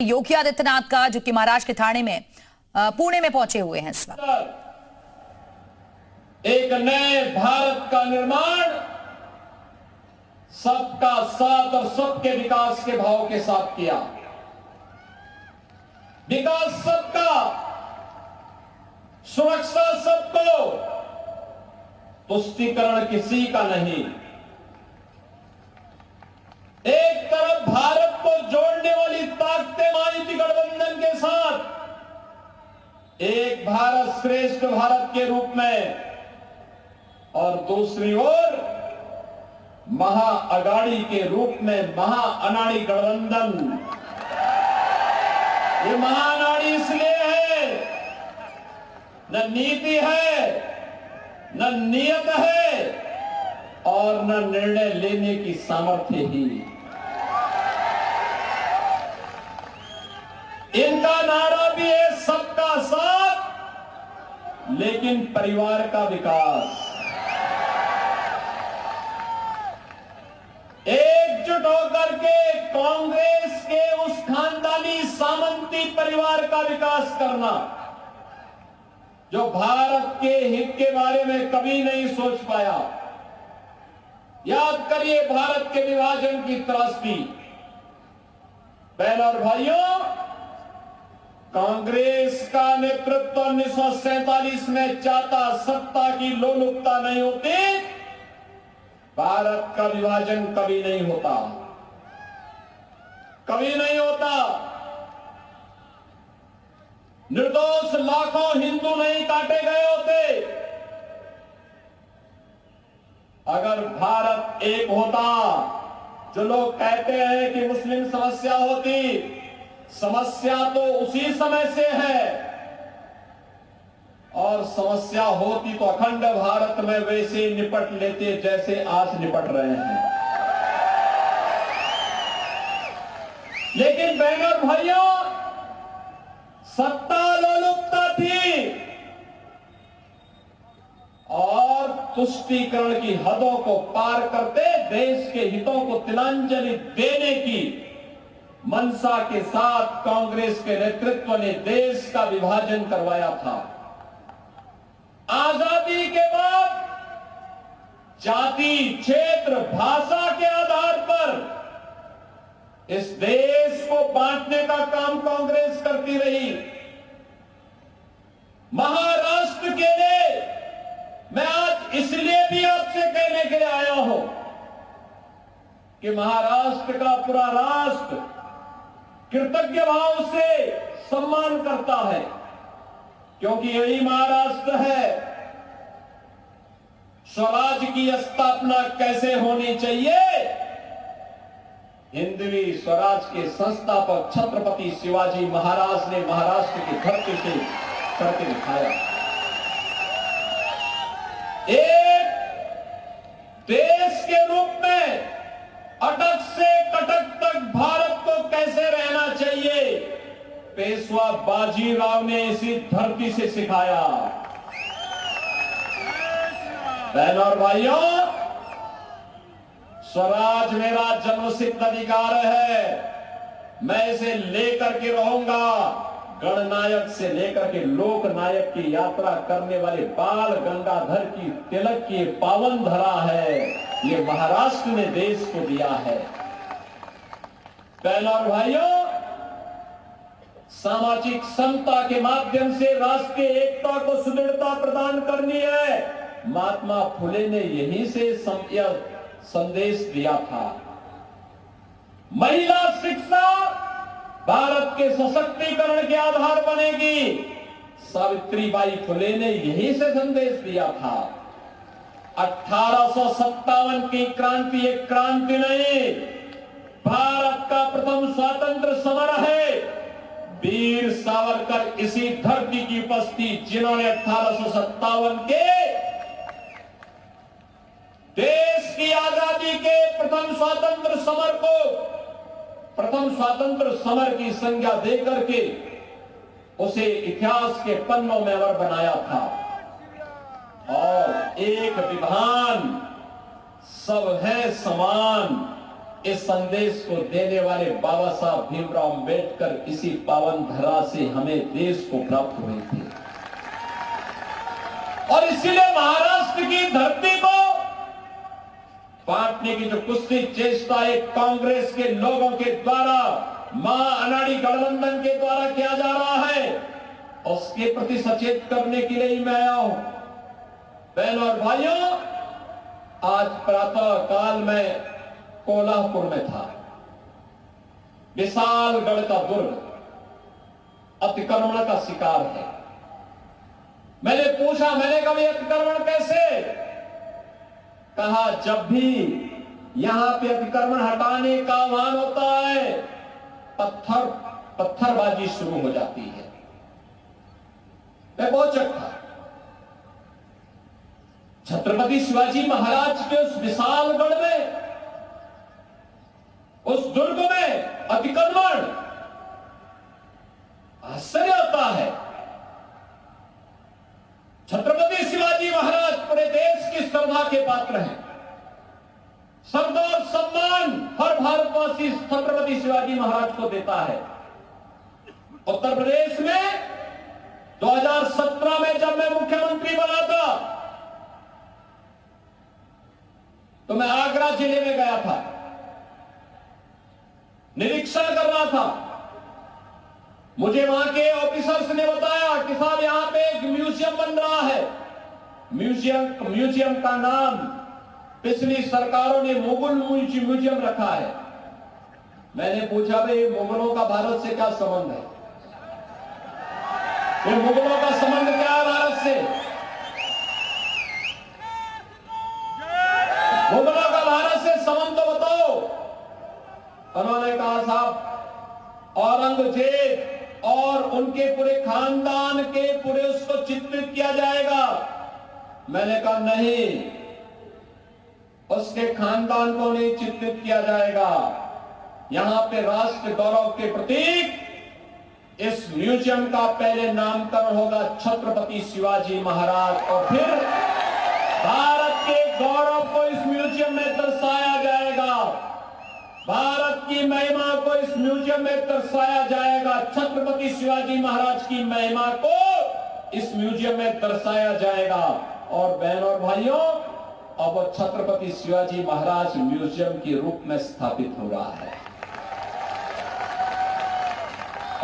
योगी आदित्यनाथ का, जो कि महाराष्ट्र के ठाणे में पुणे में पहुंचे हुए हैं इस वक्त। एक नए भारत का निर्माण सबका साथ और सबके विकास के भाव के साथ किया। विकास सबका, सुरक्षा सबको, तुष्टीकरण किसी का नहीं। एक तरफ भारत को जोड़ने वाली ताकतें महायुति गठबंधन के साथ एक भारत श्रेष्ठ भारत के रूप में, और दूसरी ओर महाअगाड़ी के रूप में महाअनाड़ी गठबंधन। ये महाअनाड़ी इसलिए है, न नीति है, न नियत है और न निर्णय लेने की सामर्थ्य ही। इनका नारा भी है सबका साथ, लेकिन परिवार का विकास। एकजुट होकर के कांग्रेस के उस खानदानी सामंती परिवार का विकास करना जो भारत के हित के बारे में कभी नहीं सोच पाया। याद करिए भारत के विभाजन की त्रासदी। बहनों और भाइयों, कांग्रेस का नेतृत्व 1947 में चाहता सत्ता की लोलुपता नहीं होती, भारत का विभाजन कभी नहीं होता, कभी नहीं होता। निर्दोष लाखों हिंदू नहीं काटे गए होते। अगर भारत एक होता, जो लोग कहते हैं कि मुस्लिम समस्या होती, समस्या तो उसी समय से है, और समस्या होती तो अखंड भारत में वैसे निपट लेते जैसे आज निपट रहे हैं। लेकिन बहनों और भाइयों, सत्ता लोलुपता थी और तुष्टीकरण की हदों को पार करते देश के हितों को तिलांजलि देने की मंशा के साथ कांग्रेस के नेतृत्व ने देश का विभाजन करवाया था। आजादी के बाद जाति, क्षेत्र, भाषा के आधार पर इस देश को बांटने का काम कांग्रेस करती रही। महाराष्ट्र के लिए मैं आज इसलिए भी आपसे कहने के लिए आया हूं कि महाराष्ट्र का पूरा राष्ट्र कृतज्ञ भाव से सम्मान करता है, क्योंकि यही महाराष्ट्र है स्वराज की स्थापना कैसे होनी चाहिए, हिंदवी स्वराज के संस्थापक छत्रपति शिवाजी महाराज ने महाराष्ट्र की धरती से करके दिखाया। एक देश के रूप में अटक से कटक तक भारत को कैसे रहना चाहिए, पेशवा बाजीराव ने इसी धरती से सिखाया। बहनों और भाइयों, स्वराज मेरा जन्मसिद्ध अधिकार है, मैं इसे लेकर के रहूंगा। गणनायक से लेकर के लोकनायक की यात्रा करने वाले बाल गंगाधर की तिलक की पावन धरा है, ये महाराष्ट्र ने देश को दिया है। बहनों और भाइयों, सामाजिक समता के माध्यम से राष्ट्रीय एकता को सुदृढ़ता प्रदान करनी है, महात्मा फुले ने यहीं से संदेश दिया था। महिला शिक्षा भारत के सशक्तिकरण के आधार बनेगी, सावित्रीबाई फुले ने यहीं से संदेश दिया था। 1857 की क्रांति एक क्रांति नहीं, भारत का प्रथम स्वतंत्र समर है। वीर सावरकर इसी धरती की उपस्थिति, जिन्होंने 1857 के देश की आजादी के प्रथम स्वतंत्र समर की संज्ञा देकर के उसे इतिहास के पन्नों में अमर बनाया था। और एक विधान, सब है समान, इस संदेश को देने वाले बाबा साहब भीमराव अंबेडकर इसी पावन धरा से हमें देश को प्राप्त हुए थे। और इसीलिए महाराष्ट्र की धरती को बांटने की जो कुत्सित चेष्टा एक कांग्रेस के लोगों के द्वारा महाअनाड़ी गठबंधन के द्वारा किया जा रहा है, उसके प्रति सचेत करने के लिए मैं आया हूं। बहनों और भाइयों, आज प्रातः काल में कोल्हापुर में था। विशालगढ़ का दुर्ग अतिक्रमण का शिकार है। मैंने पूछा, मैंने कहा अतिक्रमण कैसे? कहा जब भी यहां पे अतिक्रमण हटाने का आह्वान होता है, पत्थरबाजी शुरू हो जाती है। मैं बहुत चक्का छत्रपति शिवाजी महाराज के उस विशालगढ़ में, उस दुर्ग में अतिक्रमण, आश्चर्य होता है। छत्रपति शिवाजी महाराज पूरे देश की श्रद्धा के पात्र हैं। श्रद्धा और सम्मान हर भारतवासी छत्रपति शिवाजी महाराज को देता है। उत्तर प्रदेश में 2017 में जब मैं मुख्यमंत्री बना था तो मैं आगरा जिले में गया था, निरीक्षण कर रहा था। मुझे वहां के ऑफिसर्स ने बताया कि साहब यहां पे एक म्यूजियम बन रहा है। म्यूजियम का नाम पिछली सरकारों ने मुगल म्यूजियम रखा है। मैंने पूछा भाई मुगलों का भारत से क्या संबंध है? ये मुगलों का संबंध क्या है भारत से? मुगलों का भारत से संबंध तो बताओ। उन्होंने कहा साहब औरंगजेब और उनके पूरे खानदान के पूरे उसको चित्रित किया जाएगा। मैंने कहा नहीं, उसके खानदान को नहीं चित्रित किया जाएगा। यहां पे राष्ट्र गौरव के प्रतीक इस म्यूजियम का पहले नामकरण होगा छत्रपति शिवाजी महाराज, और फिर भारत के गौरव को इस म्यूजियम में दर्शाया जाएगा। भारत की महिमा को इस म्यूजियम में दर्शाया जाएगा। छत्रपति शिवाजी महाराज की महिमा को इस म्यूजियम में दर्शाया जाएगा। और बहनों और भाइयों, अब वो छत्रपति शिवाजी महाराज म्यूजियम के रूप में स्थापित हो रहा है।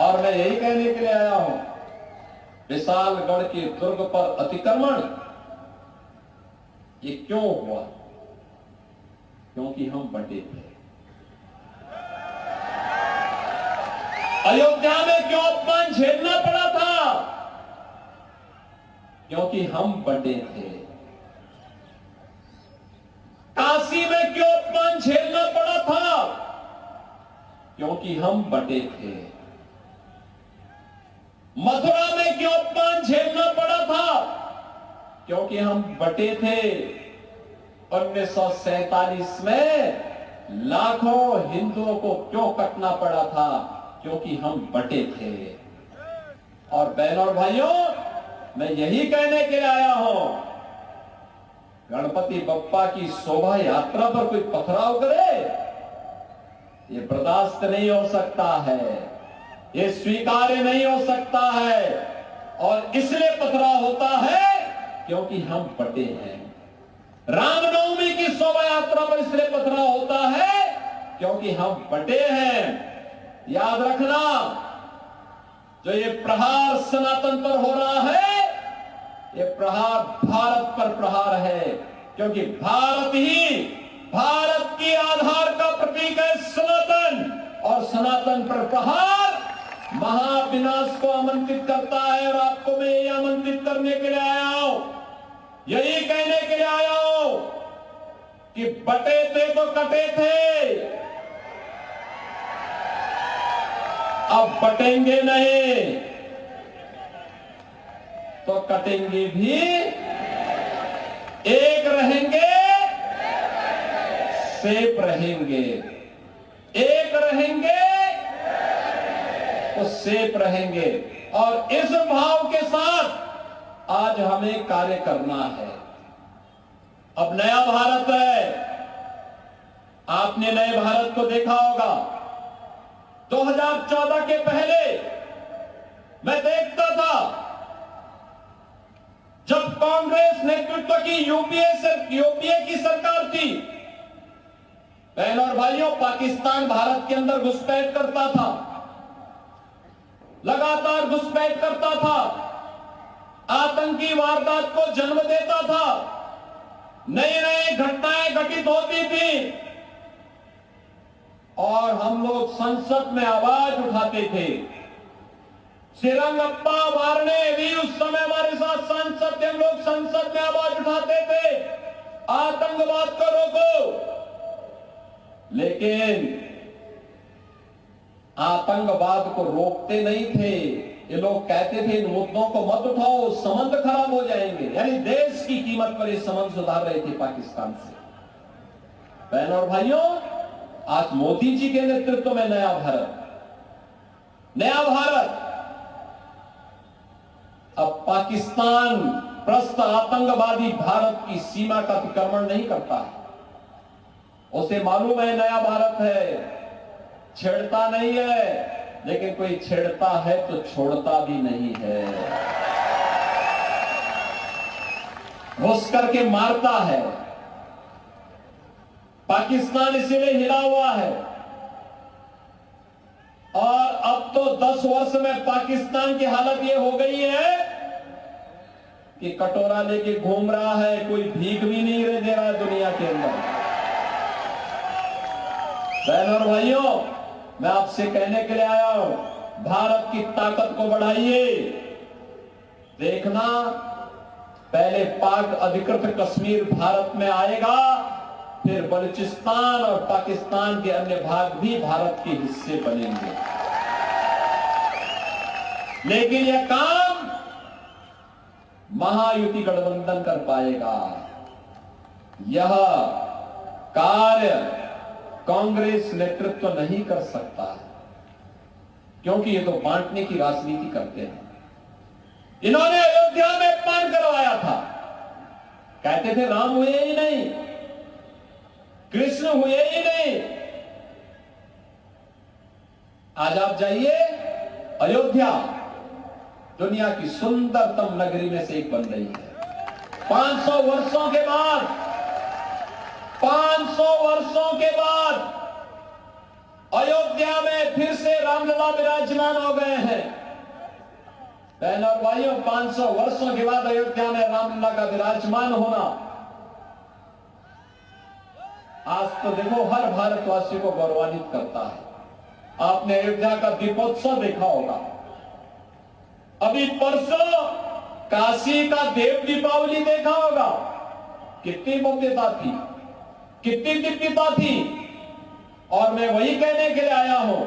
और मैं यही कहने के लिए आया हूं, विशालगढ़ के दुर्ग पर अतिक्रमण ये क्यों हुआ? क्योंकि हम बंटे थे। अयोध्या में क्यों अपमान झेलना पड़ा था? क्योंकि हम बंटे थे। काशी में क्यों अपमान झेलना पड़ा था? क्योंकि हम बंटे थे। मथुरा में क्यों अपमान झेलना पड़ा था? क्योंकि हम बंटे थे। 1947 में लाखों हिंदुओं को क्यों कटना पड़ा था? क्योंकि हम बंटे थे। और बहनों और भाइयों, मैं यही कहने के लिए आया हूं, गणपति बप्पा की शोभा यात्रा पर कोई पथराव करे, ये बर्दाश्त नहीं हो सकता है, ये स्वीकार्य नहीं हो सकता है। और इसलिए पथराव होता है क्योंकि हम बंटे हैं। रामनवमी की शोभा यात्रा पर इसलिए पथराव होता है क्योंकि हम बंटे हैं। याद रखना, जो ये प्रहार सनातन पर हो रहा है, ये प्रहार भारत पर प्रहार है, क्योंकि भारत ही भारत की आधार का प्रतीक है सनातन, और सनातन पर प्रहार महाविनाश को आमंत्रित करता है। और आपको मैं यही आमंत्रित करने के लिए आया हूं, यही कहने के लिए आया हूं कि बटे थे तो कटे थे, अब बटेंगे नहीं तो कटेंगे भी। एक रहेंगे, सेफ रहेंगे। एक रहेंगे तो सेफ रहेंगे। और इस भाव के साथ आज हमें कार्य करना है। अब नया भारत है, आपने नए भारत को देखा होगा। 2014 के पहले मैं देखता था, जब कांग्रेस नेतृत्व की यूपीए की सरकार थी, बहनों और भाइयों, पाकिस्तान भारत के अंदर घुसपैठ करता था, लगातार घुसपैठ करता था, आतंकी वारदात को जन्म देता था, नई नई घटनाएं घटित होती थी और हम लोग संसद में आवाज उठाते थे। सिरंगप्पा वारने भी उस समय हमारे साथ सांसद थे, हम लोग संसद में आवाज उठाते थे, आतंकवाद को रोको। लेकिन आतंकवाद को रोकते नहीं थे। ये लोग कहते थे इन मुद्दों को मत उठाओ, संबंध खराब हो जाएंगे। यानी देश की कीमत पर ये संबंध सुधार रहे थे पाकिस्तान से। बहनों और भाइयों, आज मोदी जी के नेतृत्व में नया भारत अब पाकिस्तान प्रस्त आतंकवादी भारत की सीमा का अतिक्रमण नहीं करता है। उसे मालूम है नया भारत है, छेड़ता नहीं है, लेकिन कोई छेड़ता है तो छोड़ता भी नहीं है, घुस करके मारता है। पाकिस्तान इसीलिए हिला हुआ है और अब तो 10 वर्ष में पाकिस्तान की हालत ये हो गई है कि कटोरा लेके घूम रहा है, कोई भीख भी नहीं दे रहा है दुनिया के अंदर। बहनों और भाइयों, मैं आपसे कहने के लिए आया हूं, भारत की ताकत को बढ़ाइए। देखना, पहले पाक अधिकृत कश्मीर भारत में आएगा, फिर बलूचिस्तान और पाकिस्तान के अन्य भाग भी भारत के हिस्से बनेंगे। लेकिन यह काम महायुति गठबंधन कर पाएगा। यह कार्य कांग्रेस नेतृत्व नहीं कर सकता, क्योंकि ये तो बांटने की राजनीति करते हैं। इन्होंने अयोध्या में अपमान करवाया था, कहते थे राम हुए ही नहीं, कृष्ण हुए ही नहीं। आज आप जाइए अयोध्या, दुनिया की सुंदरतम नगरी में से एक बन रही है। 500 वर्षों के बाद 500 वर्षों के बाद अयोध्या में फिर से रामलला विराजमान हो गए हैं। बहनों और भाइयों, 500 वर्षों के बाद अयोध्या में रामलला का विराजमान होना, आज तो देखो हर भारतवासी को गौरवान्वित करता है। आपने अयोध्या का दीपोत्सव देखा होगा, अभी परसों काशी का देव दीपावली देखा होगा। कितनी भव्यता थी, कितनी दिव्यता थी। और मैं वही कहने के लिए आया हूं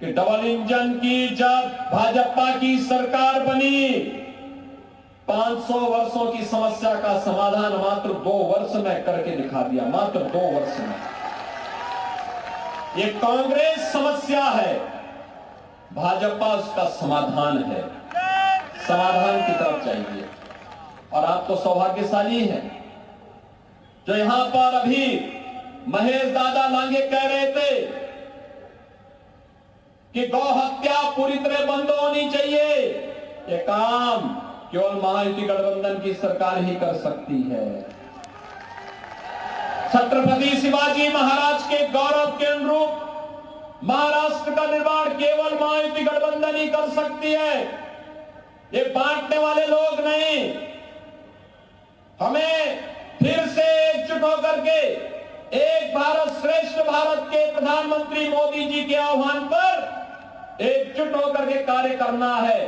कि डबल इंजन की जब भाजपा की सरकार बनी, 500 वर्षों की समस्या का समाधान मात्र 2 वर्ष में करके दिखा दिया, मात्र 2 वर्ष में। ये कांग्रेस समस्या है, भाजपा उसका समाधान है। समाधान की तरफ चाहिए। और आप तो सौभाग्यशाली हैं जो यहां पर अभी महेश दादा लांगे कह रहे थे कि गौ हत्या पूरी तरह बंद होनी चाहिए। ये काम केवल महायुति गठबंधन की सरकार ही कर सकती है। छत्रपति शिवाजी महाराज के गौरव के अनुरूप महाराष्ट्र का निर्माण केवल महायुति गठबंधन ही कर सकती है, ये बांटने वाले लोग नहीं। हमें फिर से एकजुट होकर के एक भारत श्रेष्ठ भारत के प्रधानमंत्री मोदी जी के आह्वान पर एकजुट होकर के कार्य करना है।